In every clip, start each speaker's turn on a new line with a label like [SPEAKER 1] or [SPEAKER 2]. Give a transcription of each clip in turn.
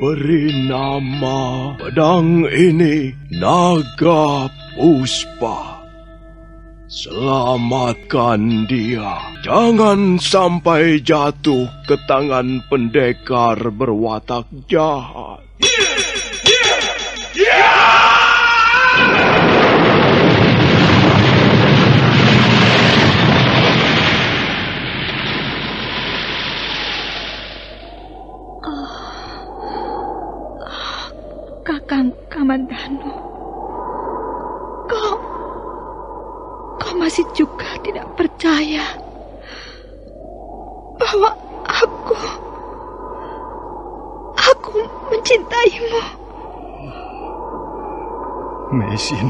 [SPEAKER 1] Beri nama pedang ini Naga Puspa. Selamatkan dia. Jangan sampai jatuh ke tangan pendekar berwatak jahat.
[SPEAKER 2] Kakang Kamandanu, kau masih juga tidak percaya bahwa aku mencintaimu.
[SPEAKER 3] Mesin,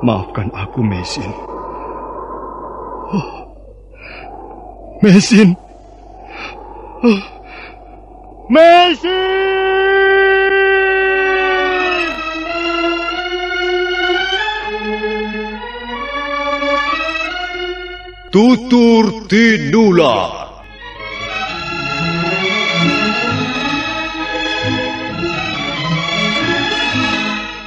[SPEAKER 3] maafkan aku, Mesin. Mesin, Mesin.
[SPEAKER 1] Tutur Tinular.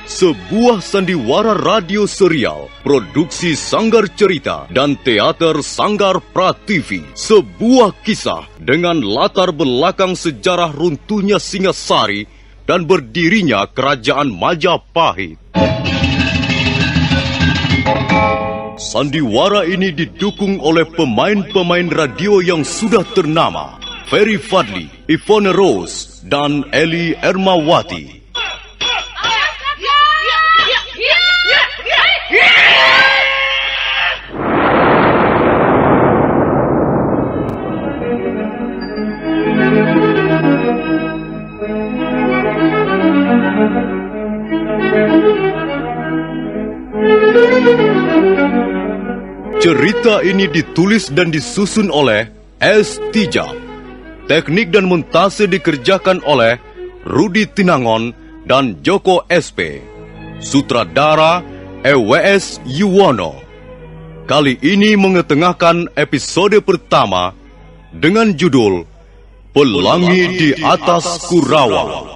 [SPEAKER 1] Sebuah sandiwara radio serial, produksi Sanggar Cerita dan teater Sanggar Prativi. Sebuah kisah dengan latar belakang sejarah runtuhnya Singasari dan berdirinya Kerajaan Majapahit. Sandiwara ini didukung oleh pemain-pemain radio yang sudah ternama, Ferry Fadli, Ivone Rose, dan Eli Ermawati. Cerita ini ditulis dan disusun oleh S. Tijab. Teknik dan montase dikerjakan oleh Rudi Tinangon dan Joko SP. Sutradara EWS Yuwono. Kali ini mengetengahkan episode pertama dengan judul Pelangi di Atas Kurawa.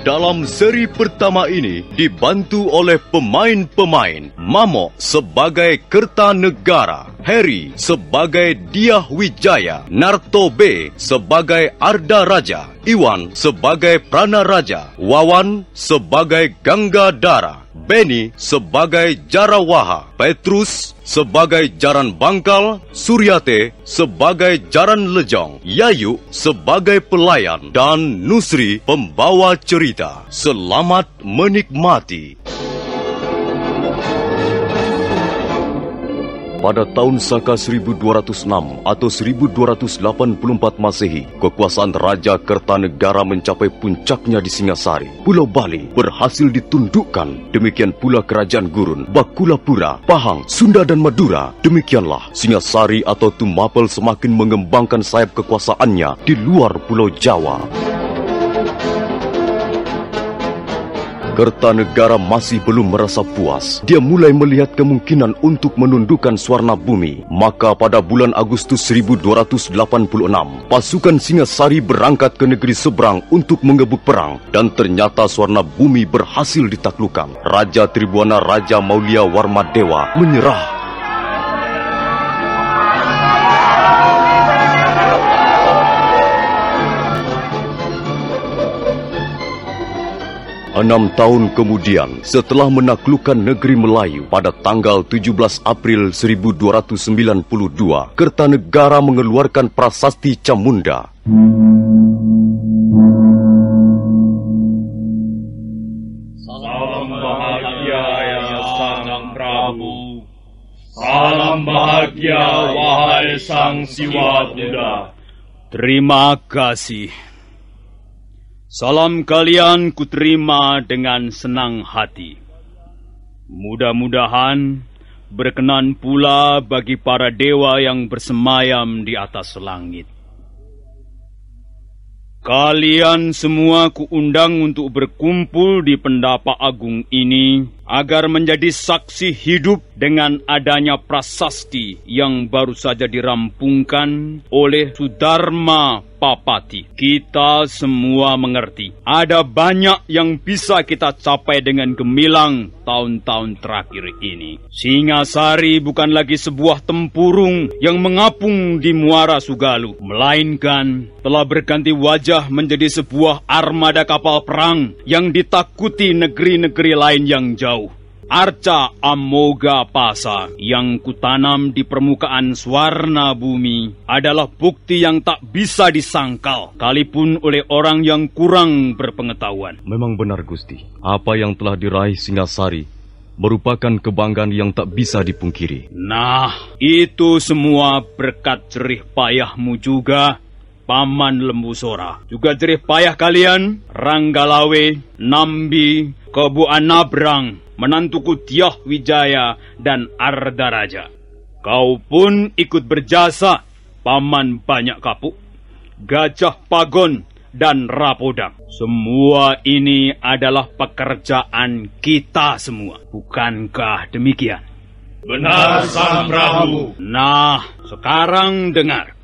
[SPEAKER 1] Dalam seri pertama ini dibantu oleh pemain-pemain Mamo sebagai Kertanegara, Harry sebagai Diah Wijaya, Narto B sebagai Arda Raja, Iwan sebagai Prana Raja, Wawan sebagai Ganggadara, Benny sebagai Jarawaha, Petrus sebagai Jaran Bangkal, Suryate sebagai Jaran Lejong, Yayu sebagai pelayan, dan Nusri pembawa cerita. Selamat menikmati. Pada tahun Saka 1206 atau 1284 Masehi, kekuasaan Raja Kertanegara mencapai puncaknya di Singasari. Pulau Bali berhasil ditundukkan, demikian pula Kerajaan Gurun, Bakulapura, Pahang, Sunda dan Madura. Demikianlah Singasari atau Tumapel semakin mengembangkan sayap kekuasaannya di luar Pulau Jawa. Kertanegara masih belum merasa puas. Dia mulai melihat kemungkinan untuk menundukkan Swarna Bumi. Maka pada bulan Agustus 1286, pasukan Singasari berangkat ke negeri seberang untuk mengebuk perang. Dan ternyata Swarna Bumi berhasil ditaklukkan. Raja Tribuana Raja Maulia Warmadewa menyerah. 6 tahun kemudian, setelah menaklukkan negeri Melayu pada tanggal 17 April 1292, Kertanegara mengeluarkan prasasti Camunda.
[SPEAKER 4] Salam bahagia ya Sang Prabu. Salam bahagia wahai Sang Siwa Buddha.
[SPEAKER 5] Terima kasih. Salam kalian kuterima dengan senang hati. Mudah-mudahan berkenan pula bagi para dewa yang bersemayam di atas langit. Kalian semua kuundang untuk berkumpul di Pendapa Agung ini agar menjadi saksi hidup dengan adanya prasasti yang baru saja dirampungkan oleh Sudarma Papati. Kita semua mengerti, ada banyak yang bisa kita capai dengan gemilang tahun-tahun terakhir ini. Singasari bukan lagi sebuah tempurung yang mengapung di Muara Sugalu, melainkan telah berganti wajah menjadi sebuah armada kapal perang yang ditakuti negeri-negeri lain yang jauh. Arca Amoga Pasa yang kutanam di permukaan Swarna Bumi adalah bukti yang tak bisa disangkal, kalipun oleh orang yang kurang berpengetahuan.
[SPEAKER 1] Memang benar, Gusti. Apa yang telah diraih Singasari merupakan kebanggaan yang tak bisa dipungkiri.
[SPEAKER 5] Nah, itu semua berkat jerih payahmu juga, Paman Lembu Sora. Juga jerih payah kalian, Ranggalawe, Nambi, Kebu Anabrang, menantuku Tiah Wijaya dan Ardaraja. Kau pun ikut berjasa, Paman Banyak Kapuk, Gajah Pagon, dan Rapodang. Semua ini adalah pekerjaan kita semua. Bukankah demikian?
[SPEAKER 4] Benar, Sang Prabu.
[SPEAKER 5] Nah, sekarang dengar.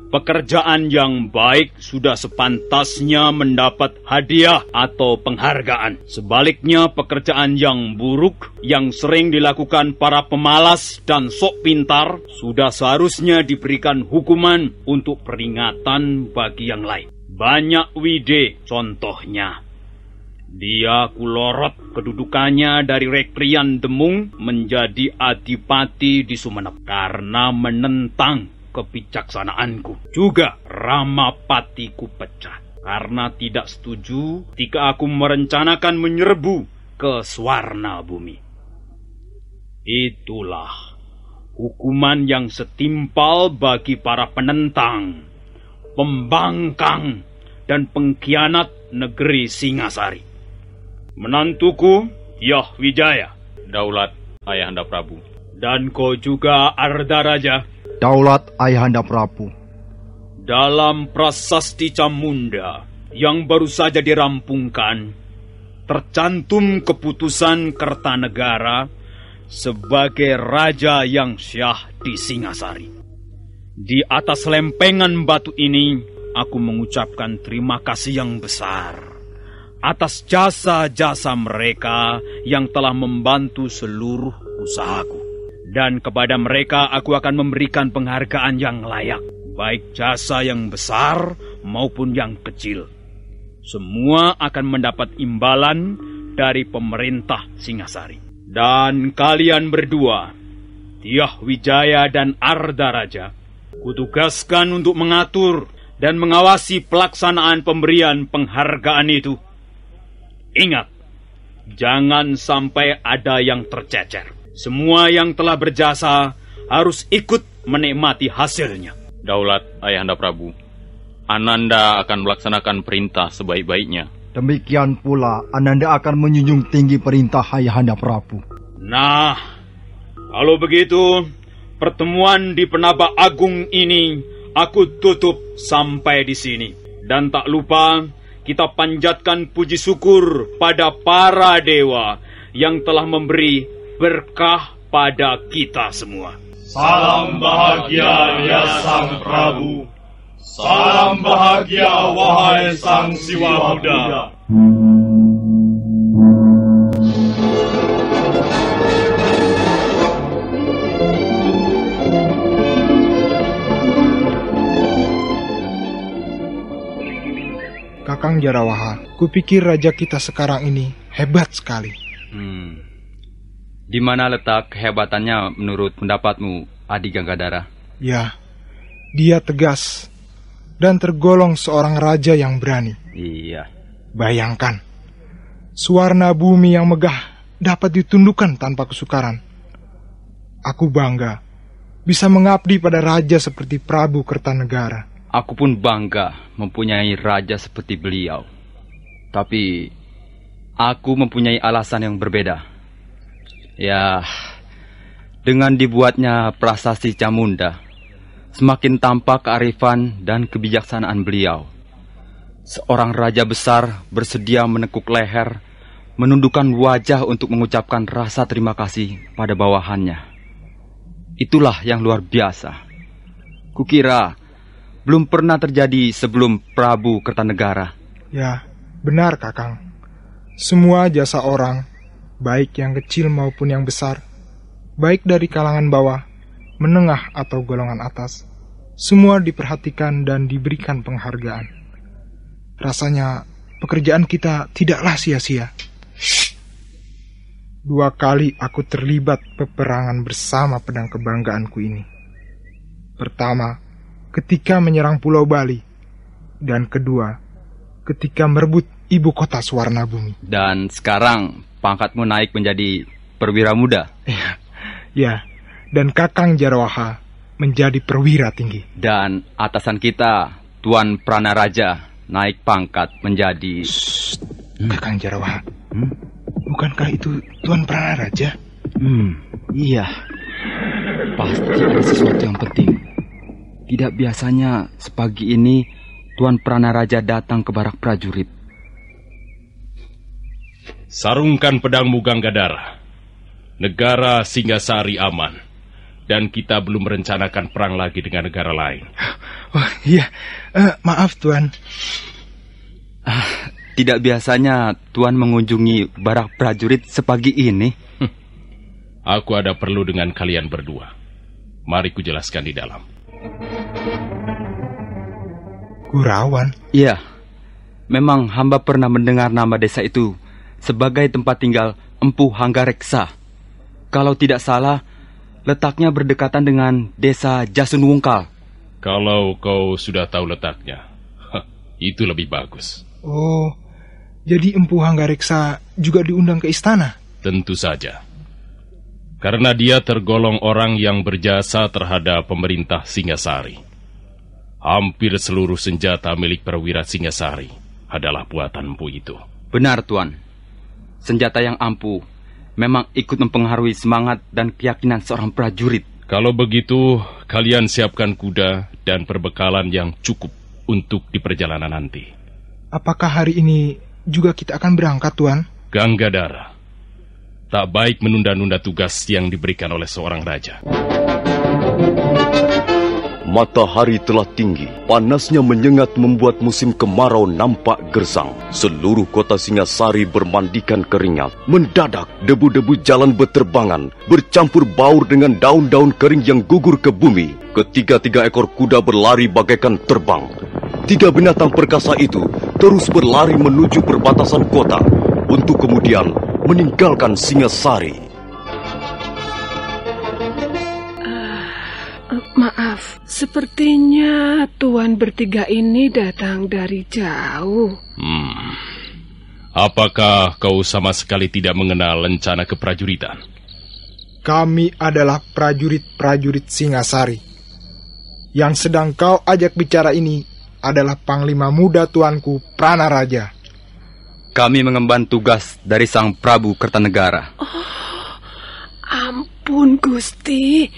[SPEAKER 5] Pekerjaan yang baik sudah sepantasnya mendapat hadiah atau penghargaan. Sebaliknya, pekerjaan yang buruk yang sering dilakukan para pemalas dan sok pintar sudah seharusnya diberikan hukuman untuk peringatan bagi yang lain. Banyak Wide contohnya. Dia kulorot kedudukannya dari Rekrian Demung menjadi adipati di Sumenep karena menentang kebijaksanaanku. Juga Ramapatiku pecah karena tidak setuju ketika aku merencanakan menyerbu ke Swarna Bumi. Itulah hukuman yang setimpal bagi para penentang, pembangkang, dan pengkhianat negeri Singasari. Menantuku, Tiah Wijaya.
[SPEAKER 6] Daulat Ayahanda Prabu.
[SPEAKER 5] Dan kau juga, Ardaraja.
[SPEAKER 3] Daulat Ayahanda Prabu.
[SPEAKER 5] Dalam prasasti Camunda yang baru saja dirampungkan, tercantum keputusan Kertanegara sebagai raja yang syah di Singasari. Di atas lempengan batu ini, aku mengucapkan terima kasih yang besar atas jasa-jasa mereka yang telah membantu seluruh usahaku. Dan kepada mereka aku akan memberikan penghargaan yang layak, baik jasa yang besar maupun yang kecil. Semua akan mendapat imbalan dari pemerintah Singasari. Dan kalian berdua, Tiah Wijaya dan Ardaraja, kutugaskan untuk mengatur dan mengawasi pelaksanaan pemberian penghargaan itu. Ingat, jangan sampai ada yang tercecer. Semua yang telah berjasa harus ikut menikmati hasilnya.
[SPEAKER 6] Daulat Ayahanda Prabu, Ananda akan melaksanakan perintah sebaik-baiknya.
[SPEAKER 3] Demikian pula Ananda akan menjunjung tinggi perintah Ayahanda Prabu.
[SPEAKER 5] Nah, kalau begitu, pertemuan di Pendapa Agung ini aku tutup sampai di sini. Dan tak lupa, kita panjatkan puji syukur pada para dewa yang telah memberi berkah pada kita semua.
[SPEAKER 4] Salam bahagia ya Sang Prabu. Salam bahagia wahai Sang Siwa Buddha.
[SPEAKER 7] Kakang Jarawaha, kupikir raja kita sekarang ini hebat sekali.
[SPEAKER 6] Di mana letak kehebatannya menurut pendapatmu, Adi Ganggadara?
[SPEAKER 7] Ya, dia tegas dan tergolong seorang raja yang berani.
[SPEAKER 6] Iya.
[SPEAKER 7] Bayangkan, Swarna Bumi yang megah dapat ditundukkan tanpa kesukaran. Aku bangga bisa mengabdi pada raja seperti Prabu Kertanegara.
[SPEAKER 6] Aku pun bangga mempunyai raja seperti beliau. Tapi aku mempunyai alasan yang berbeda. Ya, dengan dibuatnya prasasti Camunda, semakin tampak kearifan dan kebijaksanaan beliau.
[SPEAKER 5] Seorang raja besar bersedia menekuk leher, menundukkan wajah untuk mengucapkan rasa terima kasih pada bawahannya. Itulah yang luar biasa. Kukira belum pernah terjadi sebelum Prabu Kertanegara.
[SPEAKER 7] Ya, benar Kakang. Semua jasa orang, baik yang kecil maupun yang besar, baik dari kalangan bawah, menengah atau golongan atas, semua diperhatikan dan diberikan penghargaan. Rasanya pekerjaan kita tidaklah sia-sia. 2 kali aku terlibat peperangan bersama pedang kebanggaanku ini. Pertama, ketika menyerang Pulau Bali, dan kedua, ketika merebut ibu kota Suwarnabumi.
[SPEAKER 5] Dan sekarang pangkatmu naik menjadi perwira muda.
[SPEAKER 7] Ya, dan Kakang Jarawaha menjadi perwira tinggi.
[SPEAKER 5] Dan atasan kita, Tuan Pranaraja, naik pangkat menjadi...
[SPEAKER 7] Kakang Jarawaha, bukankah itu Tuan Pranaraja?
[SPEAKER 5] Iya. Pasti ada sesuatu yang penting. Tidak biasanya sepagi ini Tuan Pranaraja datang ke barak prajurit.
[SPEAKER 4] Sarungkan pedangmu, Ganggadara. Negara Singasari aman. Dan kita belum merencanakan perang lagi dengan negara lain.
[SPEAKER 7] Oh iya, maaf Tuan.
[SPEAKER 5] Tidak biasanya Tuan mengunjungi barak prajurit sepagi ini.
[SPEAKER 4] Aku ada perlu dengan kalian berdua. Mari kujelaskan di dalam.
[SPEAKER 7] Gurawan?
[SPEAKER 5] Iya, memang hamba pernah mendengar nama desa itu sebagai tempat tinggal Empu Hanggareksa. Kalau tidak salah, letaknya berdekatan dengan desa Jasunwungkal.
[SPEAKER 4] Kalau kau sudah tahu letaknya, itu lebih bagus.
[SPEAKER 7] Oh, jadi Empu Hanggareksa juga diundang ke istana?
[SPEAKER 4] Tentu saja. Karena dia tergolong orang yang berjasa terhadap pemerintah Singasari. Hampir seluruh senjata milik perwira Singasari adalah buatan Empu itu.
[SPEAKER 5] Benar, Tuan. Senjata yang ampuh memang ikut mempengaruhi semangat dan keyakinan seorang prajurit.
[SPEAKER 4] Kalau begitu, kalian siapkan kuda dan perbekalan yang cukup untuk di perjalanan nanti.
[SPEAKER 7] Apakah hari ini juga kita akan berangkat, Tuan?
[SPEAKER 4] Ganggadara, tak baik menunda-nunda tugas yang diberikan oleh seorang raja.
[SPEAKER 1] Matahari telah tinggi, panasnya menyengat membuat musim kemarau nampak gersang. Seluruh kota Singasari bermandikan keringat. Mendadak, debu-debu jalan berterbangan, bercampur baur dengan daun-daun kering yang gugur ke bumi. Ketiga-tiga ekor kuda berlari bagaikan terbang. 3 binatang perkasa itu terus berlari menuju perbatasan kota, untuk kemudian meninggalkan Singasari.
[SPEAKER 2] Maaf, sepertinya Tuan bertiga ini datang dari jauh.
[SPEAKER 4] Apakah kau sama sekali tidak mengenal lencana keprajuritan?
[SPEAKER 7] Kami adalah prajurit-prajurit Singasari. Yang sedang kau ajak bicara ini adalah Panglima Muda Tuanku Pranaraja.
[SPEAKER 5] Kami mengemban tugas dari Sang Prabu Kertanegara.
[SPEAKER 2] Oh, ampun Gusti.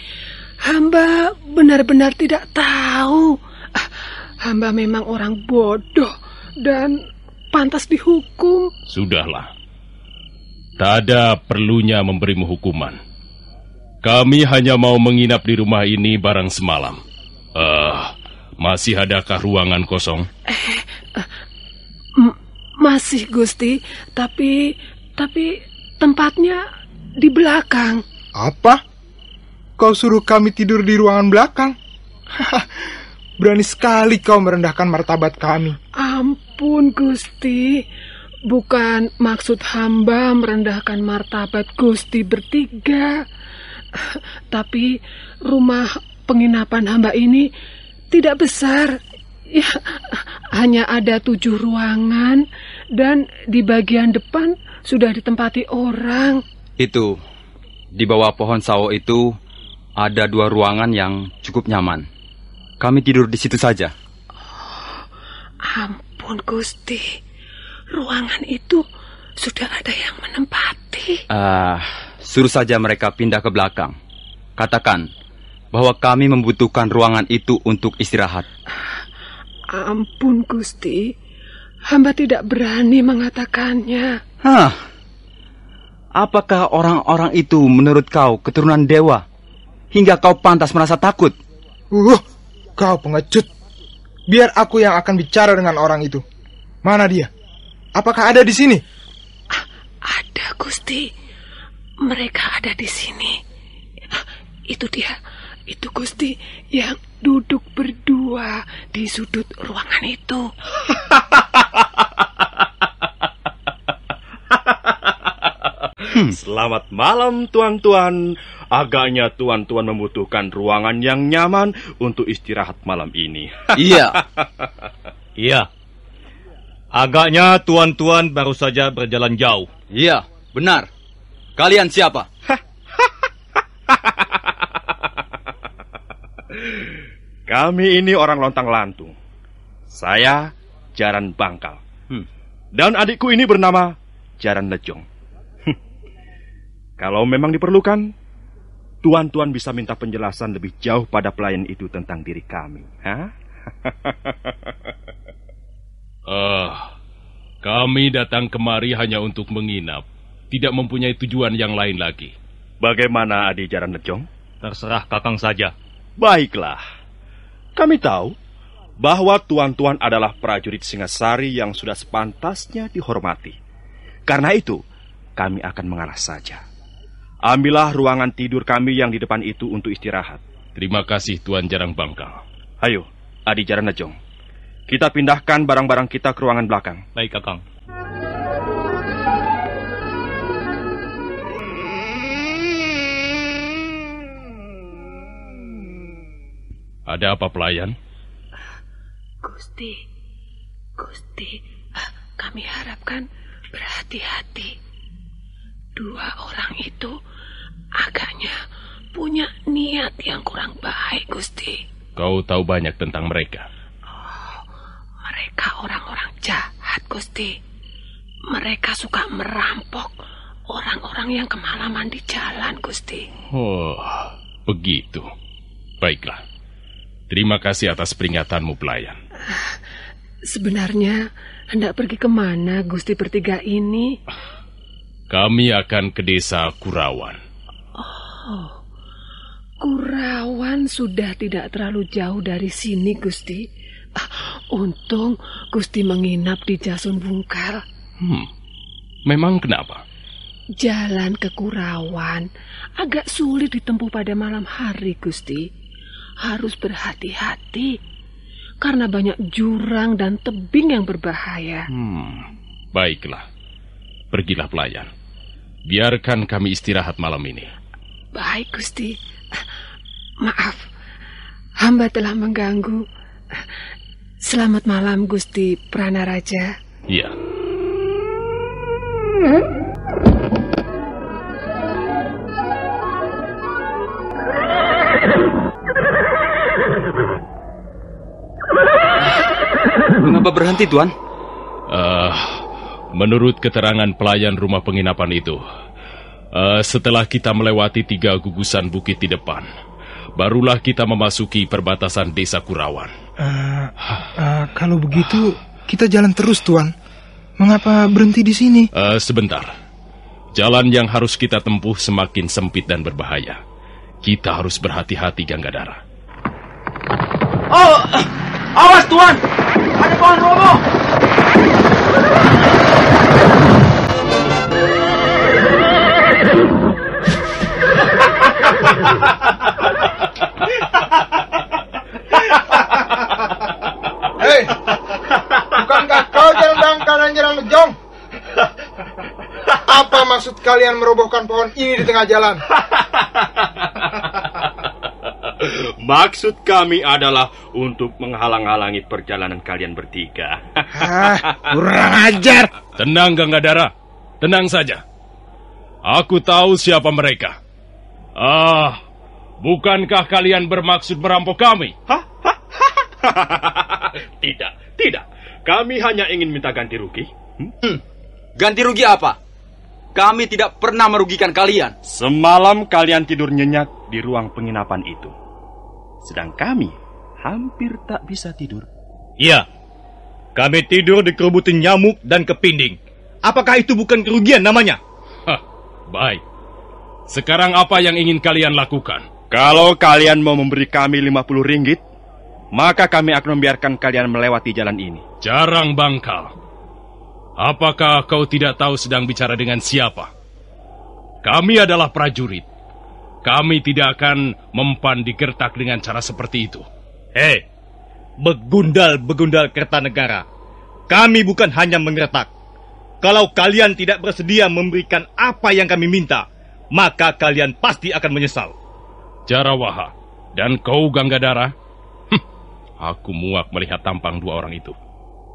[SPEAKER 2] Hamba benar-benar tidak tahu. Hamba memang orang bodoh dan pantas dihukum.
[SPEAKER 4] Sudahlah. Tak ada perlunya memberimu hukuman. Kami hanya mau menginap di rumah ini barang semalam. Masih adakah ruangan kosong?
[SPEAKER 2] Masih Gusti, tapi tempatnya di belakang.
[SPEAKER 7] Apa? Kau suruh kami tidur di ruangan belakang? Berani sekali kau merendahkan martabat kami.
[SPEAKER 2] Ampun Gusti, bukan maksud hamba merendahkan martabat Gusti bertiga. Tapi rumah penginapan hamba ini tidak besar. Ya, hanya ada 7 ruangan dan di bagian depan sudah ditempati orang.
[SPEAKER 5] Itu, di bawah pohon sawo itu ada 2 ruangan yang cukup nyaman. Kami tidur di situ saja.
[SPEAKER 2] Oh, ampun Gusti, ruangan itu sudah ada yang menempati.
[SPEAKER 5] Suruh saja mereka pindah ke belakang. Katakan bahwa kami membutuhkan ruangan itu untuk istirahat.
[SPEAKER 2] Ampun Gusti, hamba tidak berani mengatakannya.
[SPEAKER 8] Hah? Apakah orang-orang itu menurut kau keturunan dewa, hingga kau pantas merasa takut?
[SPEAKER 7] Kau pengecut. Biar aku yang akan bicara dengan orang itu. Mana dia? Apakah ada di sini?
[SPEAKER 2] Ada, Gusti. Mereka ada di sini. Itu dia. Itu Gusti yang duduk berdua di sudut ruangan itu.
[SPEAKER 1] Selamat malam, tuan-tuan. Agaknya tuan-tuan membutuhkan ruangan yang nyaman untuk istirahat malam ini.
[SPEAKER 8] Iya.
[SPEAKER 9] Iya. Agaknya tuan-tuan baru saja berjalan jauh.
[SPEAKER 8] Iya, benar. Kalian siapa?
[SPEAKER 1] Kami ini orang lontang-lantung. Saya Jaran Bangkal. Dan adikku ini bernama Jaran Lejong. Kalau memang diperlukan, tuan-tuan bisa minta penjelasan lebih jauh pada pelayan itu tentang diri kami.
[SPEAKER 4] Kami datang kemari hanya untuk menginap. Tidak mempunyai tujuan yang lain lagi.
[SPEAKER 1] Bagaimana, Adik Jaran Lejong?
[SPEAKER 9] Terserah Kakang saja.
[SPEAKER 1] Baiklah. Kami tahu bahwa tuan-tuan adalah prajurit Singasari yang sudah sepantasnya dihormati. Karena itu, kami akan mengalah saja. Ambillah ruangan tidur kami yang di depan itu untuk istirahat.
[SPEAKER 4] Terima kasih, Tuan Jarang Bangkal.
[SPEAKER 1] Ayo, Adik Jaran Lejong. Kita pindahkan barang-barang kita ke ruangan belakang.
[SPEAKER 9] Baik, Kakang.
[SPEAKER 4] Ada apa, pelayan?
[SPEAKER 2] Gusti, kami harapkan berhati-hati. Dua orang itu agaknya punya niat yang kurang baik, Gusti.
[SPEAKER 4] Kau tahu banyak tentang mereka?
[SPEAKER 2] Mereka orang-orang jahat, Gusti. Mereka suka merampok orang-orang yang kemalaman di jalan, Gusti.
[SPEAKER 4] Oh, begitu. Baiklah. Terima kasih atas peringatanmu, pelayan.
[SPEAKER 2] Sebenarnya hendak pergi kemana, Gusti bertiga ini?
[SPEAKER 4] Kami akan ke desa Kurawan.
[SPEAKER 2] Oh, Kurawan sudah tidak terlalu jauh dari sini, Gusti. Untung Gusti menginap di Jasun Bungkal.
[SPEAKER 4] Memang kenapa?
[SPEAKER 2] Jalan ke Kurawan agak sulit ditempuh pada malam hari, Gusti. Harus berhati-hati karena banyak jurang dan tebing yang berbahaya.
[SPEAKER 4] Baiklah. Pergilah, pelayan. Biarkan kami istirahat malam ini.
[SPEAKER 2] Baik, Gusti. Maaf, hamba telah mengganggu. Selamat malam, Gusti Pranaraja.
[SPEAKER 4] Iya.
[SPEAKER 8] Mengapa berhenti, Tuan?
[SPEAKER 4] Menurut keterangan pelayan rumah penginapan itu, setelah kita melewati 3 gugusan bukit di depan, barulah kita memasuki perbatasan desa Kurawan.
[SPEAKER 7] Kalau begitu, kita jalan terus, Tuan. Mengapa berhenti di sini?
[SPEAKER 4] Sebentar. Jalan yang harus kita tempuh semakin sempit dan berbahaya. Kita harus berhati-hati, Ganggadara.
[SPEAKER 8] Oh, awas, Tuan! Ada pohon roboh!
[SPEAKER 7] Hei, bukankah kau Jaran Bangkal dan Jaran Lejong? Apa maksud kalian merobohkan pohon ini di tengah jalan?
[SPEAKER 1] Maksud kami adalah untuk menghalang-halangi perjalanan kalian bertiga.
[SPEAKER 7] Kurang ajar.
[SPEAKER 4] Tenang, Ganggadara. Tenang saja. Aku tahu siapa mereka. Bukankah kalian bermaksud merampok kami?
[SPEAKER 1] Tidak. Kami hanya ingin minta ganti rugi.
[SPEAKER 8] Ganti rugi apa? Kami tidak pernah merugikan kalian.
[SPEAKER 1] Semalam kalian tidur nyenyak di ruang penginapan itu. Sedang kami hampir tak bisa tidur.
[SPEAKER 9] Iya. Kami tidur dikerubutin nyamuk dan kepinding. Apakah itu bukan kerugian namanya?
[SPEAKER 4] Hah, baik. Sekarang apa yang ingin kalian lakukan?
[SPEAKER 10] Kalau kalian mau memberi kami 50 ringgit, maka kami akan membiarkan kalian melewati jalan ini.
[SPEAKER 4] Jarang Bangkal. Apakah kau tidak tahu sedang bicara dengan siapa? Kami adalah prajurit. Kami tidak akan mempan digertak dengan cara seperti itu.
[SPEAKER 9] Hei, begundal-begundal Kertanegara. Kami bukan hanya menggertak. Kalau kalian tidak bersedia memberikan apa yang kami minta, maka kalian pasti akan menyesal.
[SPEAKER 4] Jarawaha, dan kau Ganggadara? Aku muak melihat tampang dua orang itu.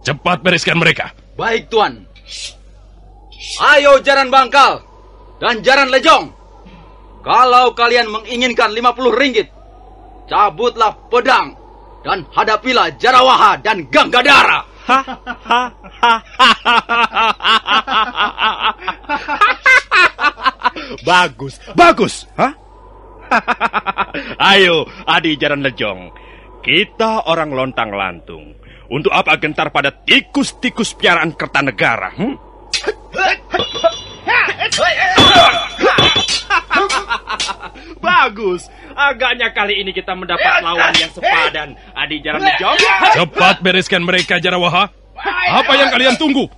[SPEAKER 4] Cepat bereskan mereka.
[SPEAKER 8] Baik, Tuan. Ayo Jaran Bangkal dan Jaran Lejong. Kalau kalian menginginkan 50 ringgit, cabutlah pedang dan hadapilah Jarawaha dan Ganggadara.
[SPEAKER 10] Bagus, bagus. Hah? Ayo, Adi Jaran Lejong. Kita orang lontang-lantung. Untuk apa gentar pada tikus-tikus piaraan Kertanegara? Bagus. Agaknya kali ini kita mendapat lawan yang sepadan. Adi Jaran Lejong.
[SPEAKER 4] Cepat bereskan mereka, Jarawaha. Apa yang kalian tunggu?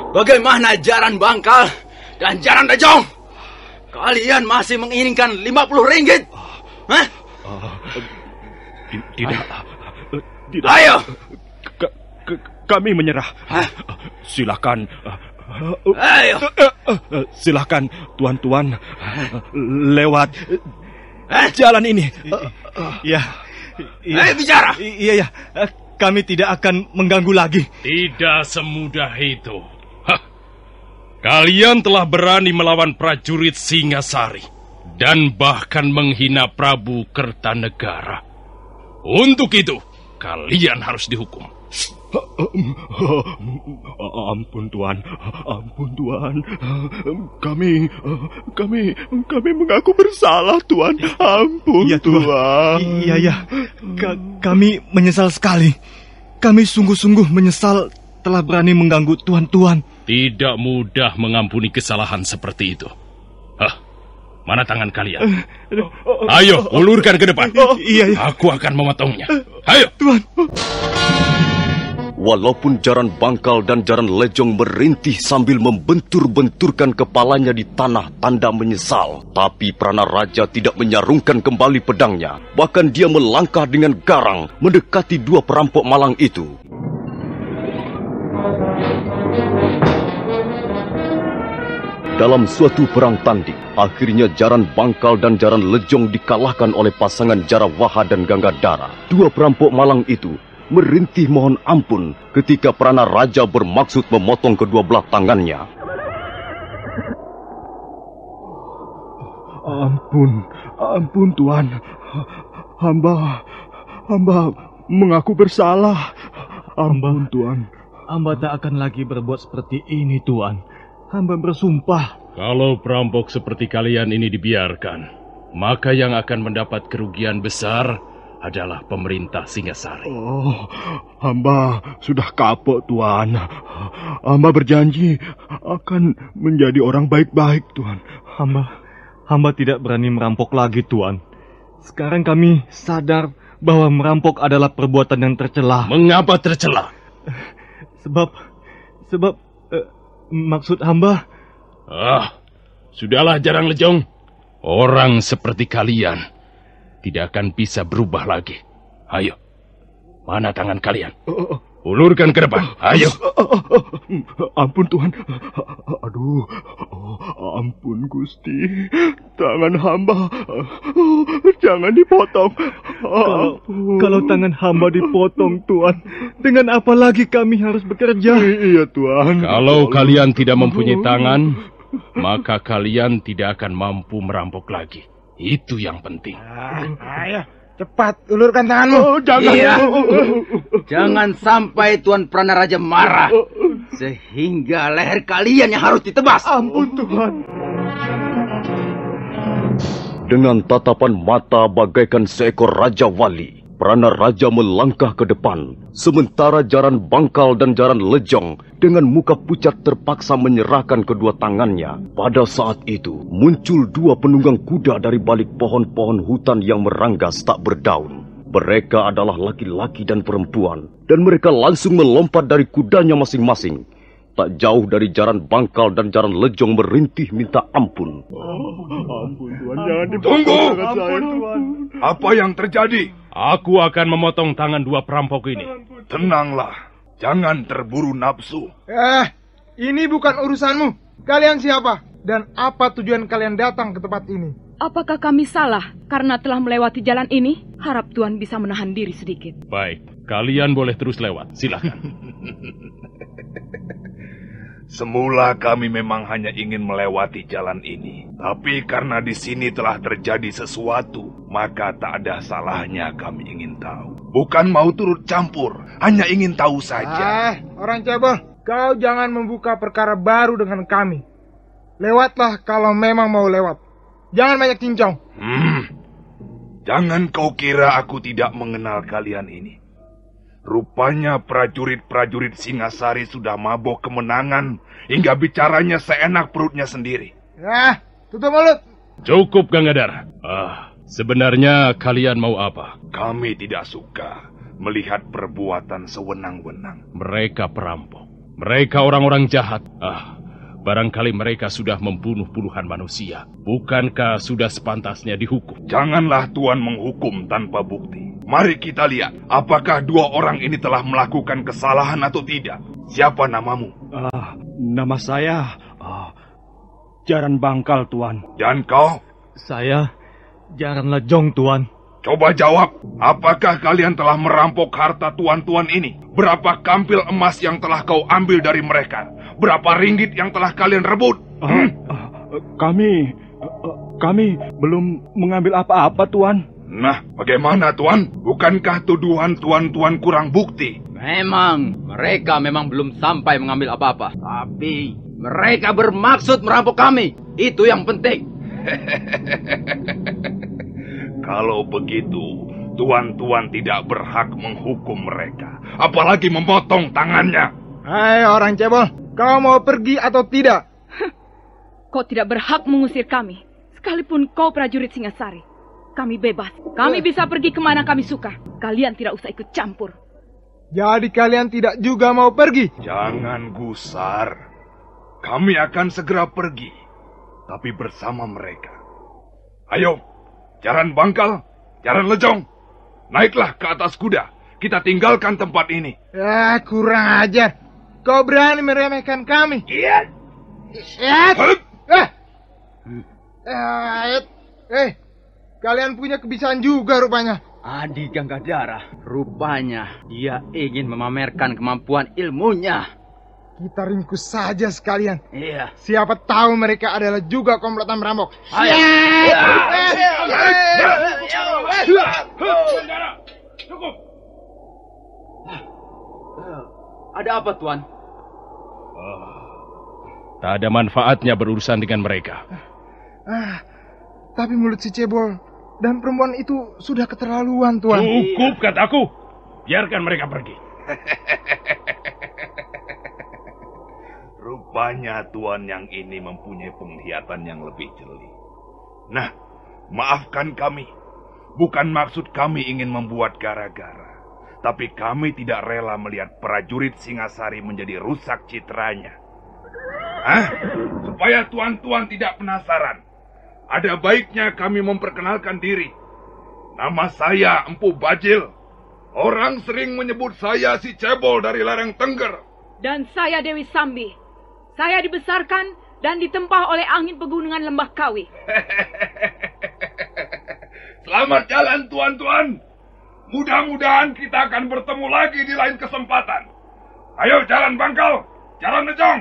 [SPEAKER 8] Bagaimana Jaran Bangkal dan Jaran Lejong? Kalian masih menginginkan 50 ringgit? Hah?
[SPEAKER 10] Tidak.
[SPEAKER 8] Ayo.
[SPEAKER 10] Kami menyerah. Silakan.
[SPEAKER 8] Ayo.
[SPEAKER 10] Silakan tuan-tuan lewat jalan ini.
[SPEAKER 9] Ya.
[SPEAKER 8] Ayo bicara.
[SPEAKER 9] Iya. Kami tidak akan mengganggu lagi.
[SPEAKER 4] Tidak semudah itu. Kalian telah berani melawan prajurit Singasari dan bahkan menghina Prabu Kertanegara. Untuk itu, kalian harus dihukum.
[SPEAKER 10] Ampun Tuan. Kami mengaku bersalah Tuan. Ampun
[SPEAKER 9] ya,
[SPEAKER 10] Tuan.
[SPEAKER 9] Iya. Kami menyesal sekali. Kami sungguh-sungguh menyesal telah berani mengganggu tuan-tuan.
[SPEAKER 4] Tidak mudah mengampuni kesalahan seperti itu. Mana tangan kalian? Ayo, ulurkan ke depan.
[SPEAKER 9] Iya.
[SPEAKER 4] Aku akan memotongnya. Ayo.
[SPEAKER 9] Tuan.
[SPEAKER 1] Walaupun Jaran Bangkal dan Jaran Lejong merintih sambil membentur-benturkan kepalanya di tanah tanda menyesal, tapi Prana Raja tidak menyarungkan kembali pedangnya. Bahkan dia melangkah dengan garang mendekati dua perampok malang itu. Dalam suatu perang tanding, akhirnya Jaran Bangkal dan Jaran Lejong dikalahkan oleh pasangan Jarawaha dan Ganggadara. Dua perampok malang itu merintih mohon ampun ketika Prana Raja bermaksud memotong kedua belah tangannya.
[SPEAKER 10] Ampun Tuan. Hamba mengaku bersalah. Ampun Tuan.
[SPEAKER 9] Hamba tak akan lagi berbuat seperti ini, Tuan. Hamba bersumpah.
[SPEAKER 4] Kalau perampok seperti kalian ini dibiarkan, maka yang akan mendapat kerugian besar adalah pemerintah Singasari.
[SPEAKER 10] Hamba sudah kapok Tuan. Hamba berjanji akan menjadi orang baik-baik Tuan.
[SPEAKER 9] Hamba tidak berani merampok lagi Tuan. Sekarang kami sadar bahwa merampok adalah perbuatan yang tercela.
[SPEAKER 4] Mengapa tercela?
[SPEAKER 9] Sebab maksud hamba...
[SPEAKER 4] Sudahlah Jaran Lejong. Orang seperti kalian tidak akan bisa berubah lagi. Ayo, mana tangan kalian? Ulurkan ke depan, ayo.
[SPEAKER 10] Ampun Tuhan. Aduh, ampun Gusti. Tangan hamba jangan dipotong.
[SPEAKER 9] Kalau tangan hamba dipotong Tuan, dengan apa lagi kami harus bekerja?
[SPEAKER 10] Iya Tuan.
[SPEAKER 4] Kalau kalian tidak mempunyai tangan, maka kalian tidak akan mampu merampok lagi. Itu yang penting.
[SPEAKER 7] Cepat, ulurkan tanganmu.
[SPEAKER 9] Jangan.
[SPEAKER 8] Iya. Jangan sampai Tuan Pranaraja marah. Sehingga leher kalian yang harus ditebas.
[SPEAKER 9] Ampun, Tuhan.
[SPEAKER 1] Dengan tatapan mata bagaikan seekor Raja Wali, Pranaraja melangkah ke depan, sementara Jaran Bangkal dan Jaran Lejong dengan muka pucat terpaksa menyerahkan kedua tangannya. Pada saat itu, muncul dua penunggang kuda dari balik pohon-pohon hutan yang meranggas tak berdaun. Mereka adalah laki-laki dan perempuan, dan mereka langsung melompat dari kudanya masing-masing. Tak jauh dari Jaran Bangkal dan Jaran Lejong merintih minta ampun.
[SPEAKER 9] Ampun, Tuhan. Jangan
[SPEAKER 10] Tunggu!
[SPEAKER 9] Ampun, Tuhan.
[SPEAKER 10] Apa yang terjadi?
[SPEAKER 4] Aku akan memotong tangan dua perampok ini.
[SPEAKER 10] Tenanglah. Jangan terburu nafsu.
[SPEAKER 7] Ini bukan urusanmu. Kalian siapa? Dan apa tujuan kalian datang ke tempat ini?
[SPEAKER 11] Apakah kami salah karena telah melewati jalan ini? Harap Tuan bisa menahan diri sedikit.
[SPEAKER 4] Baik, kalian boleh terus lewat. Silakan.
[SPEAKER 10] Semula kami memang hanya ingin melewati jalan ini. Tapi karena di sini telah terjadi sesuatu, maka tak ada salahnya kami ingin tahu. Bukan mau turut campur, hanya ingin tahu saja.
[SPEAKER 7] Orang cebol, kau jangan membuka perkara baru dengan kami. Lewatlah kalau memang mau lewat. Jangan banyak cincong.
[SPEAKER 10] Jangan kau kira aku tidak mengenal kalian ini. Rupanya prajurit-prajurit Singasari sudah mabok kemenangan hingga bicaranya seenak perutnya sendiri.
[SPEAKER 7] Tutup mulut.
[SPEAKER 4] Cukup, Gangadhara. Sebenarnya kalian mau apa?
[SPEAKER 10] Kami tidak suka melihat perbuatan sewenang-wenang.
[SPEAKER 4] Mereka perampok. Mereka orang-orang jahat. Barangkali mereka sudah membunuh puluhan manusia. Bukankah sudah sepantasnya dihukum?
[SPEAKER 10] Janganlah Tuan menghukum tanpa bukti. Mari kita lihat, apakah dua orang ini telah melakukan kesalahan atau tidak. Siapa namamu?
[SPEAKER 9] Nama saya Jaran Bangkal, Tuan.
[SPEAKER 10] Dan kau?
[SPEAKER 9] Saya Jaran Lejong, Tuan.
[SPEAKER 10] Coba jawab, apakah kalian telah merampok harta tuan-tuan ini? Berapa kampil emas yang telah kau ambil dari mereka? Berapa ringgit yang telah kalian rebut?
[SPEAKER 9] Kami belum mengambil apa-apa, Tuan.
[SPEAKER 10] Nah, bagaimana, Tuan? Bukankah tuduhan tuan-tuan kurang bukti?
[SPEAKER 8] Memang, mereka belum sampai mengambil apa-apa. Tapi, mereka bermaksud merampok kami. Itu yang penting.
[SPEAKER 10] Kalau begitu, tuan-tuan tidak berhak menghukum mereka. Apalagi memotong tangannya.
[SPEAKER 7] Hai orang cebol, kau mau pergi atau tidak?
[SPEAKER 11] Kau tidak berhak mengusir kami. Sekalipun kau prajurit Singasari. Kami bebas. Kami bisa pergi kemana kami suka. Kalian tidak usah ikut campur.
[SPEAKER 7] Jadi kalian tidak juga mau pergi?
[SPEAKER 10] Jangan gusar. Kami akan segera pergi. Tapi bersama mereka. Ayo, Jaran Bangkal, Jaran Lejong. Naiklah ke atas kuda. Kita tinggalkan tempat ini.
[SPEAKER 7] Kurang ajar. Kau berani meremehkan kami?
[SPEAKER 10] Iya.
[SPEAKER 7] Kalian punya kebiasaan juga rupanya.
[SPEAKER 8] Adi Gangadhara, rupanya dia ingin memamerkan kemampuan ilmunya.
[SPEAKER 7] Kita ringkus saja sekalian.
[SPEAKER 8] Iya.
[SPEAKER 7] Siapa tahu mereka adalah juga komplotan merampok.
[SPEAKER 10] Cukup.
[SPEAKER 8] Ada apa, Tuan?
[SPEAKER 4] Tak ada manfaatnya berurusan dengan mereka.
[SPEAKER 7] Tapi mulut si cebol dan perempuan itu sudah keterlaluan, Tuan.
[SPEAKER 4] Cukup, kataku. Biarkan mereka pergi.
[SPEAKER 10] Rupanya Tuan yang ini mempunyai penglihatan yang lebih jeli. Nah, maafkan kami. Bukan maksud kami ingin membuat gara-gara. Tapi kami tidak rela melihat prajurit Singasari menjadi rusak citranya. Supaya tuan-tuan tidak penasaran. Ada baiknya kami memperkenalkan diri. Nama saya Empu Bajil. Orang sering menyebut saya si cebol dari lereng Tengger.
[SPEAKER 11] Dan saya Dewi Sambi. Saya dibesarkan dan ditempah oleh angin pegunungan Lembah Kawi.
[SPEAKER 10] Selamat jalan, tuan-tuan. Mudah-mudahan kita akan bertemu lagi di lain kesempatan. Ayo, Jaran Bangkal, Jaran Lejong.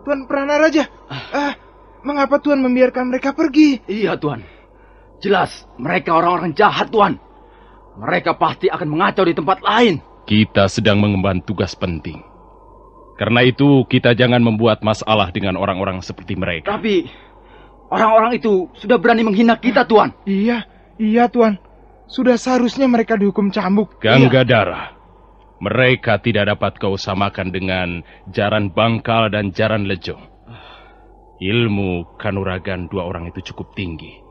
[SPEAKER 7] Tuan Pranaraja. Mengapa Tuan membiarkan mereka pergi?
[SPEAKER 8] Iya, Tuan. Jelas, mereka orang-orang jahat, Tuan. Mereka pasti akan mengacau di tempat lain.
[SPEAKER 4] Kita sedang mengemban tugas penting. Karena itu, kita jangan membuat masalah dengan orang-orang seperti mereka.
[SPEAKER 8] Tapi, orang-orang itu sudah berani menghina kita, Tuan.
[SPEAKER 7] Iya, Tuan. Sudah seharusnya mereka dihukum cambuk.
[SPEAKER 4] Ganggadara, mereka tidak dapat kau samakan dengan Jaran Bangkal dan Jaran Lejo. Ilmu kanuragan dua orang itu cukup tinggi.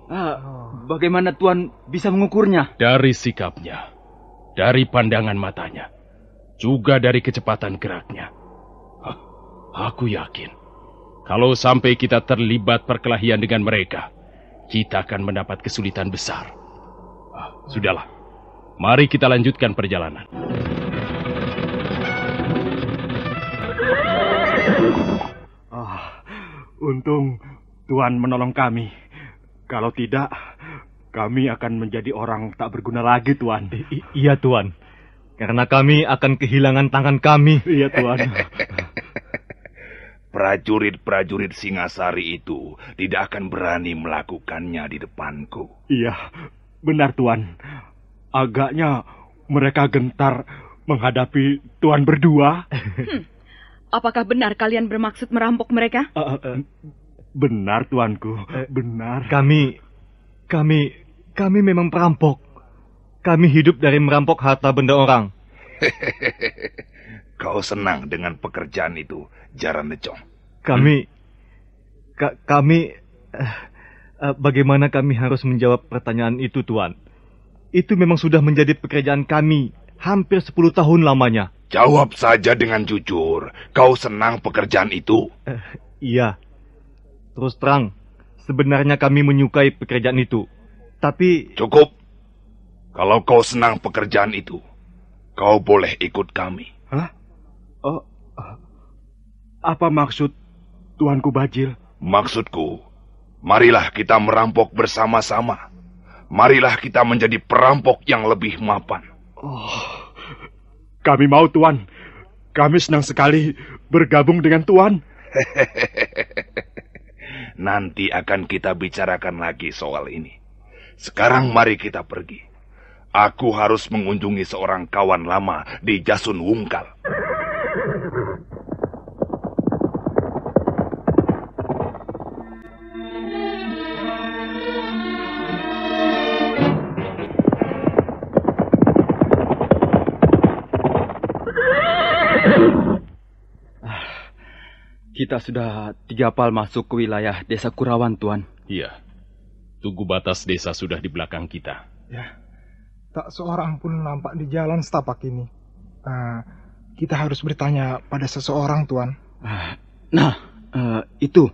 [SPEAKER 8] Bagaimana Tuan bisa mengukurnya?
[SPEAKER 4] Dari sikapnya, dari pandangan matanya, juga dari kecepatan geraknya. Aku yakin, kalau sampai kita terlibat perkelahian dengan mereka, kita akan mendapat kesulitan besar. Sudahlah, mari kita lanjutkan perjalanan.
[SPEAKER 12] Untung Tuan menolong kami. Kalau tidak, kami akan menjadi orang tak berguna lagi, Tuan.
[SPEAKER 9] Iya, Tuan. Karena kami akan kehilangan tangan kami.
[SPEAKER 12] Iya, Tuan.
[SPEAKER 10] Prajurit-prajurit Singasari itu tidak akan berani melakukannya di depanku.
[SPEAKER 12] Iya, benar, Tuan. Agaknya mereka gentar menghadapi Tuan berdua.
[SPEAKER 11] Apakah benar kalian bermaksud merampok mereka?
[SPEAKER 12] Benar, Tuanku. Benar.
[SPEAKER 9] Kami memang perampok. Kami hidup dari merampok harta benda orang.
[SPEAKER 10] Kau senang dengan pekerjaan itu, Jaran Lecong?
[SPEAKER 9] Bagaimana kami harus menjawab pertanyaan itu, Tuan? Itu memang sudah menjadi pekerjaan kami hampir 10 tahun lamanya.
[SPEAKER 10] Jawab saja dengan jujur. Kau senang pekerjaan itu?
[SPEAKER 9] Iya. Terus terang, sebenarnya kami menyukai pekerjaan itu. Tapi...
[SPEAKER 10] Cukup. Kalau kau senang pekerjaan itu, kau boleh ikut kami.
[SPEAKER 12] Hah? Apa maksud Tuanku Bajil?
[SPEAKER 10] Maksudku, marilah kita merampok bersama-sama. Marilah kita menjadi perampok yang lebih mapan.
[SPEAKER 12] Kami mau, Tuan. Kami senang sekali bergabung dengan Tuan.
[SPEAKER 10] Nanti akan kita bicarakan lagi soal ini. Sekarang mari kita pergi. Aku harus mengunjungi seorang kawan lama di Jasun Wungkal.
[SPEAKER 8] Kita sudah 3 pal masuk ke wilayah desa Kurawan, Tuan.
[SPEAKER 4] Iya. Tugu batas desa sudah di belakang kita.
[SPEAKER 7] Ya. Tak seorang pun nampak di jalan setapak ini. Kita harus bertanya pada seseorang, Tuan.
[SPEAKER 8] Itu.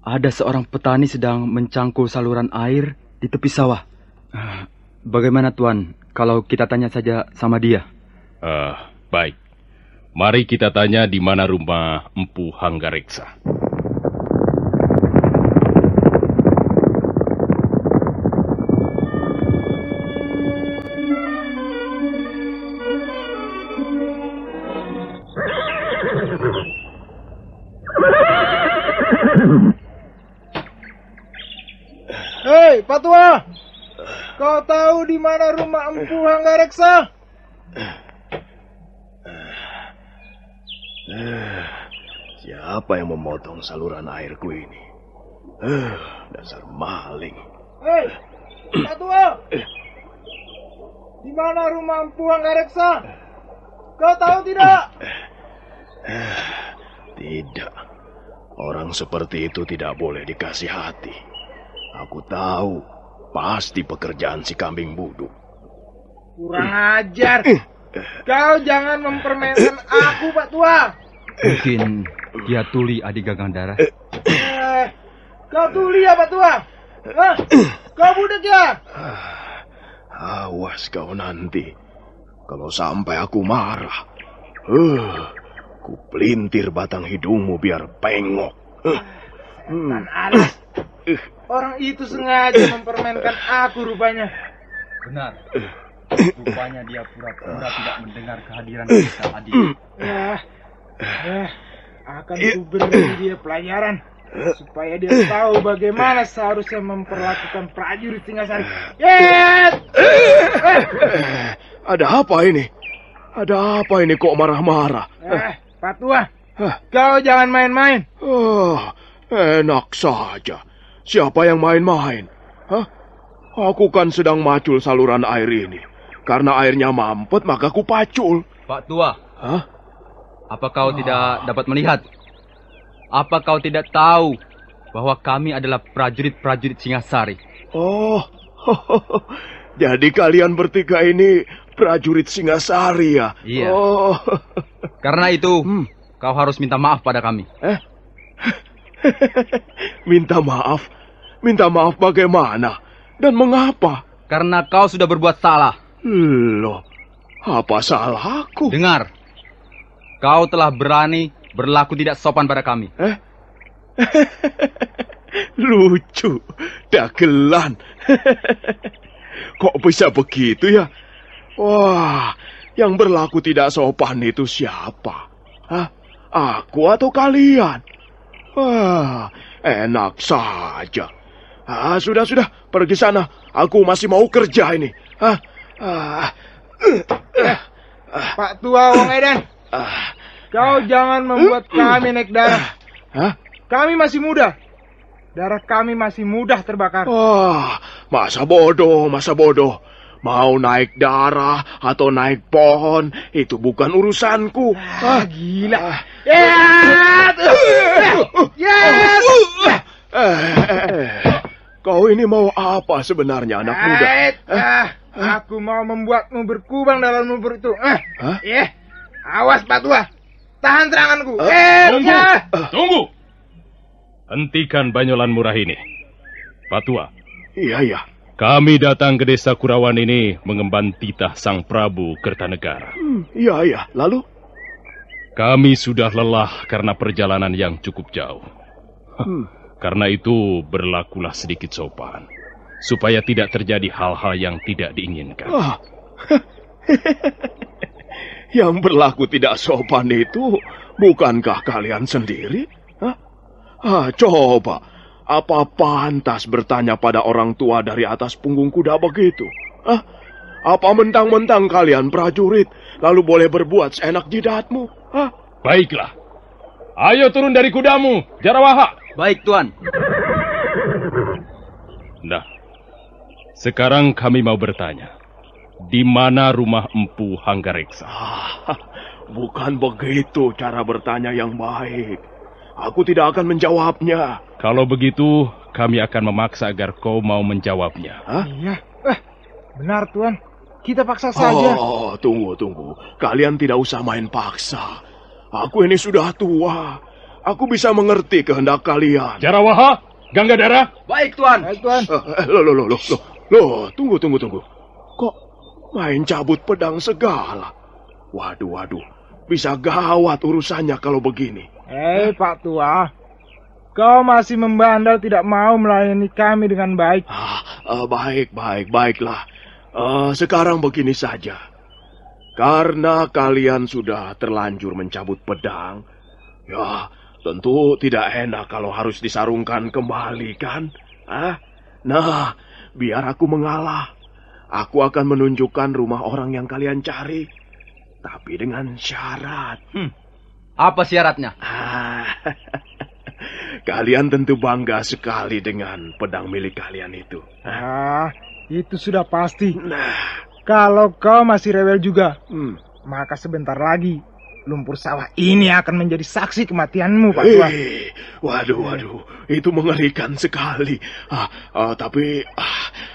[SPEAKER 8] Ada seorang petani sedang mencangkul saluran air di tepi sawah. Bagaimana, Tuan, kalau kita tanya saja sama dia?
[SPEAKER 4] Baik. Mari kita tanya di mana rumah Empu Hanggareksa.
[SPEAKER 7] Hei, Pak Tua! Kau tahu di mana rumah Empu Hanggareksa?
[SPEAKER 13] Siapa yang memotong saluran airku ini? Dasar maling.
[SPEAKER 7] Hei, Pak Tua! Di mana rumah Empu Hanggareksa? Kau tahu tidak?
[SPEAKER 13] Tidak. Orang seperti itu tidak boleh dikasih hati. Aku tahu, pasti pekerjaan si kambing buduk.
[SPEAKER 7] Kurang ajar. Kau jangan mempermainkan aku, Pak Tua.
[SPEAKER 8] Mungkin dia Tuli adik Gagandara.
[SPEAKER 7] Kau Tuli ya, Pak Tua? Kau budak ya?
[SPEAKER 13] Awas kau nanti. Kalau sampai aku marah. Ku pelintir batang hidungmu biar pengok.
[SPEAKER 7] Tan alas. Orang itu sengaja mempermainkan aku rupanya.
[SPEAKER 8] Benar. Rupanya dia pura-pura tidak mendengar kehadiran kita tadi.
[SPEAKER 7] Akan kuberi dia pelajaran supaya dia tahu bagaimana seharusnya memperlakukan prajurit Singasari.
[SPEAKER 13] Ada apa ini? Ada apa ini kok marah-marah?
[SPEAKER 7] Pak Tua, kau jangan main-main.
[SPEAKER 13] Enak saja. Siapa yang main-main? Aku kan sedang macul saluran air ini. Karena airnya mampet, maka ku pacul.
[SPEAKER 8] Pak Tua, apa kau tidak dapat melihat? Apa kau tidak tahu bahwa kami adalah prajurit-prajurit Singasari?
[SPEAKER 13] Jadi kalian bertiga ini prajurit Singasari ya?
[SPEAKER 8] Iya. Karena itu, kau harus minta maaf pada kami.
[SPEAKER 13] Minta maaf? Minta maaf bagaimana? Dan mengapa?
[SPEAKER 8] Karena kau sudah berbuat salah.
[SPEAKER 13] Loh, apa salahku?
[SPEAKER 8] Dengar, kau telah berani berlaku tidak sopan pada kami.
[SPEAKER 13] Lucu, dagelan. Kok bisa begitu ya? Wah, yang berlaku tidak sopan itu siapa? Aku atau kalian? Wah, enak saja. Sudah, pergi sana. Aku masih mau kerja ini.
[SPEAKER 7] Pak Tua Wong Edan, kau jangan membuat kami naik darah. Kami masih muda. Darah kami masih mudah terbakar.
[SPEAKER 13] Masa bodoh. Mau naik darah atau naik pohon, itu bukan urusanku.
[SPEAKER 7] Gila.
[SPEAKER 13] Kau ini mau apa sebenarnya, anak muda?
[SPEAKER 7] Aku mau membuatmu berkubang dalam lumpur itu. Awas Pak Tua, tahan seranganku.
[SPEAKER 4] Tunggu. Hentikan banyolan murah ini. Pak Tua.
[SPEAKER 13] Iya.
[SPEAKER 4] Kami datang ke desa Kurawan ini mengemban titah Sang Prabu Kertanegara.
[SPEAKER 13] Iya. Lalu?
[SPEAKER 4] Kami sudah lelah karena perjalanan yang cukup jauh. Karena itu berlakulah sedikit sopan, supaya tidak terjadi hal-hal yang tidak diinginkan.
[SPEAKER 13] Yang berlaku tidak sopan itu bukankah kalian sendiri? Coba, apa pantas bertanya pada orang tua dari atas punggung kuda begitu? Apa mentang-mentang kalian prajurit, lalu boleh berbuat seenak jidatmu?
[SPEAKER 4] Baiklah, ayo turun dari kudamu, Jarawaha.
[SPEAKER 8] Baik, Tuan.
[SPEAKER 4] Nah, sekarang kami mau bertanya. Di mana rumah Empu Hanggareksa?
[SPEAKER 13] Bukan begitu cara bertanya yang baik. Aku tidak akan menjawabnya.
[SPEAKER 4] Kalau begitu, kami akan memaksa agar kau mau menjawabnya.
[SPEAKER 7] Iya. Benar, Tuan. Kita paksa saja.
[SPEAKER 13] Tunggu. Kalian tidak usah main paksa. Aku ini sudah tua. Aku bisa mengerti kehendak kalian.
[SPEAKER 4] Jarawaha, Ganggadara.
[SPEAKER 8] Baik, Tuan.
[SPEAKER 13] Loh, tunggu. Kok main cabut pedang segala? Waduh. Bisa gawat urusannya kalau begini.
[SPEAKER 7] Pak Tua. Kau masih membandel tidak mau melayani kami dengan baik.
[SPEAKER 13] Baiklah. Sekarang begini saja. Karena kalian sudah terlanjur mencabut pedang, ya tentu tidak enak kalau harus disarungkan kembali, kan? Nah, biar aku mengalah. Aku akan menunjukkan rumah orang yang kalian cari. Tapi dengan syarat.
[SPEAKER 8] Apa syaratnya?
[SPEAKER 13] Kalian tentu bangga sekali dengan pedang milik kalian itu.
[SPEAKER 7] Itu sudah pasti. Kalau kau masih rewel juga, maka sebentar lagi lumpur sawah ini akan menjadi saksi kematianmu, Pak Tua.
[SPEAKER 13] Waduh, itu mengerikan sekali. Tapi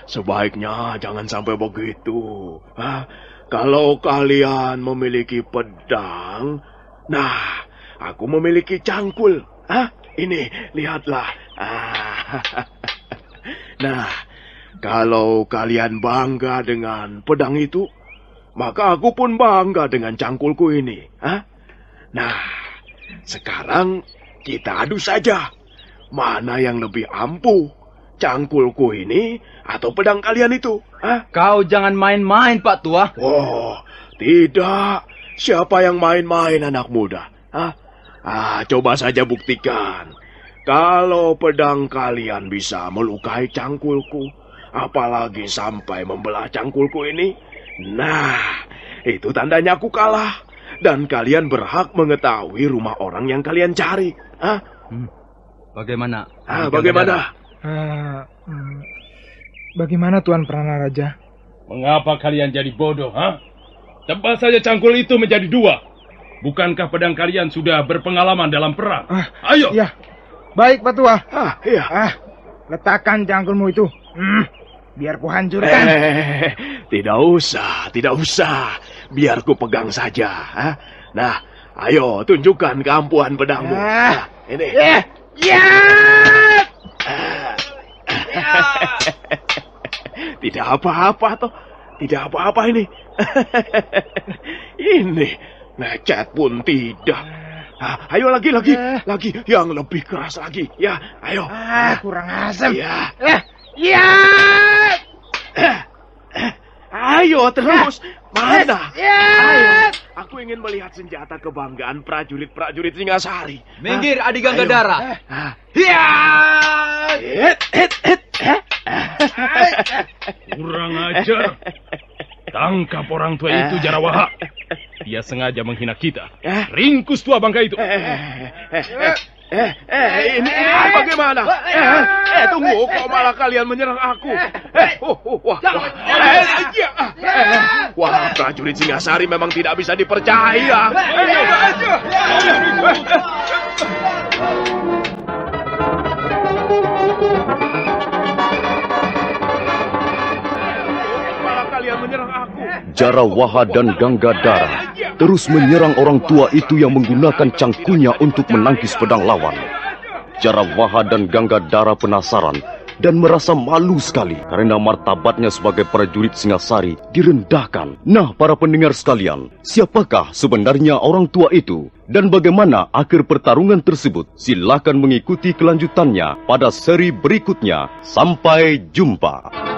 [SPEAKER 13] sebaiknya jangan sampai begitu. Kalau kalian memiliki pedang, nah, aku memiliki cangkul. Ini, lihatlah. Nah, kalau kalian bangga dengan pedang itu, maka aku pun bangga dengan cangkulku ini. Nah, sekarang kita adu saja. Mana yang lebih ampuh, cangkulku ini atau pedang kalian itu?
[SPEAKER 8] Kau jangan main-main, Pak Tua.
[SPEAKER 13] Oh, tidak. Siapa yang main-main, anak muda? Coba saja buktikan. Kalau pedang kalian bisa melukai cangkulku, apalagi sampai membelah cangkulku ini, nah, itu tandanya aku kalah. Dan kalian berhak mengetahui rumah orang yang kalian cari.
[SPEAKER 8] Bagaimana?
[SPEAKER 13] Bagaimana?
[SPEAKER 7] Bagaimana Tuan Pranaraja?
[SPEAKER 4] Mengapa kalian jadi bodoh, Tebas saja cangkul itu menjadi 2. Bukankah pedang kalian sudah berpengalaman dalam perang? Ayo!
[SPEAKER 7] Ya, baik Patua.
[SPEAKER 13] Iya.
[SPEAKER 7] Letakkan cangkulmu itu. Biar ku hancurkan.
[SPEAKER 13] Tidak usah. Biar ku pegang saja. Nah, ayo tunjukkan keampuhan pedangmu. Ini. Tidak apa-apa toh. Tidak apa-apa ini. Ini lecet pun tidak. Ayo lagi yang lebih keras lagi. Ya, ayo.
[SPEAKER 7] Kurang asem.
[SPEAKER 13] Ya. Ayo terus. Mana? Ayo. Aku ingin melihat senjata kebanggaan prajurit Singasari.
[SPEAKER 8] Minggir, Adi Gangadara.
[SPEAKER 4] Kurang ajar. Tangkap orang tua itu, Jarawaha. Dia sengaja menghina kita. Ringkus tua bangka itu.
[SPEAKER 13] Ini bagaimana? Tunggu, kok malah kalian menyerang aku? Wah, prajurit Singasari memang tidak bisa dipercaya. Malah kalian menyerang aku.
[SPEAKER 1] Jarawaha dan Gangadara terus menyerang orang tua itu yang menggunakan cangkulnya untuk menangkis pedang lawan. Jarawaha dan Gangadara penasaran dan merasa malu sekali karena martabatnya sebagai prajurit Singasari direndahkan. Nah, para pendengar sekalian, siapakah sebenarnya orang tua itu? Dan bagaimana akhir pertarungan tersebut? Silakan mengikuti kelanjutannya pada seri berikutnya. Sampai jumpa.